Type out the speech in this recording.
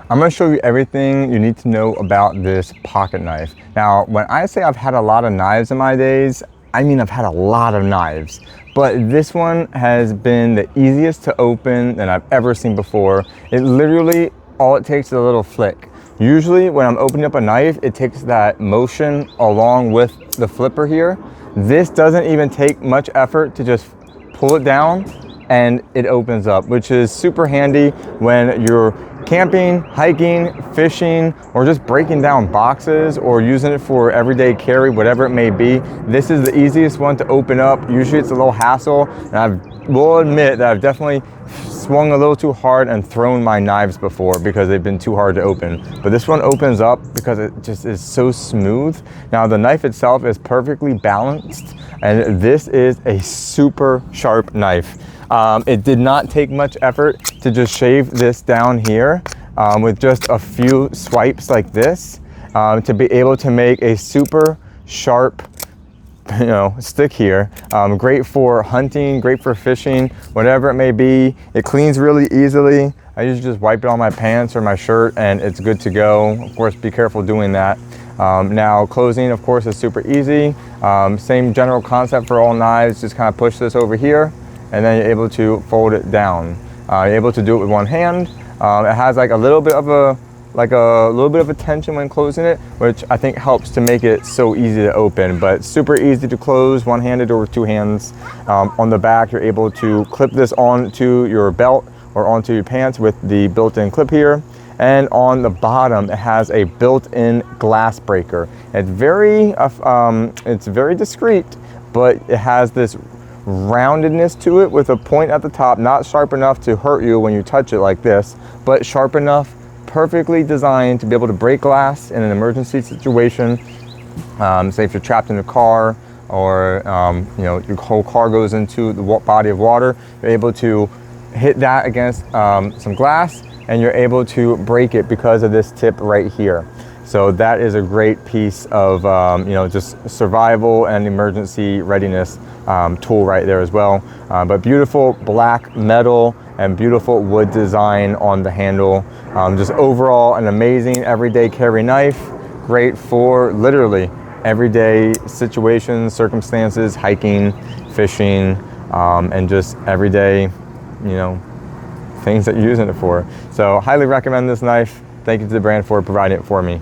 I'm going to show you everything you need to know about this pocket knife. Now, when I say I've had a lot of knives in my days, I mean I've had a lot of knives. But this one has been the easiest to open than I've ever seen before. It literally, all it takes is a little flick. Usually when I'm opening up a knife, it takes that motion along with the flipper here. This doesn't even take much effort to just pull it down and it opens up, which is super handy when you're camping, hiking, fishing, or just breaking down boxes or using it for everyday carry, whatever it may be. This is the easiest one to open up. Usually it's a little hassle, and I will admit that I've definitely swung a little too hard and thrown my knives before because they've been too hard to open. But this one opens up because it just is so smooth. Now the knife itself is perfectly balanced, and this is a super sharp knife. It did not take much effort to just shave this down here with just a few swipes like this to be able to make a super sharp stick here. Great for hunting, great for fishing, whatever it may be. It cleans really easily. I usually just wipe it on my pants or my shirt and it's good to go. Of course, be careful doing that. Now closing, of course, is super easy. Same general concept for all knives. Just kind of push this over here and then you're able to fold it down. You're able to do it with one hand. It has like a little bit of a tension when closing it, which I think helps to make it so easy to open, but super easy to close one-handed or with two hands. On the back, you're able to clip this onto your belt or onto your pants with the built-in clip here. And on the bottom, it has a built-in glass breaker. It's very discreet, but it has this roundedness to it with a point at the top, not sharp enough to hurt you when you touch it like this, but sharp enough, perfectly designed to be able to break glass in an emergency situation. Say if you're trapped in a car or your whole car goes into the body of water, you're able to hit that against some glass and you're able to break it because of this tip right here. So that is a great piece of just survival and emergency readiness tool right there as well. But beautiful black metal and beautiful wood design on the handle. Just overall an amazing everyday carry knife. Great for literally everyday situations, circumstances, hiking, fishing, and just everyday, things that you're using it for. So highly recommend this knife. Thank you to the brand for providing it for me.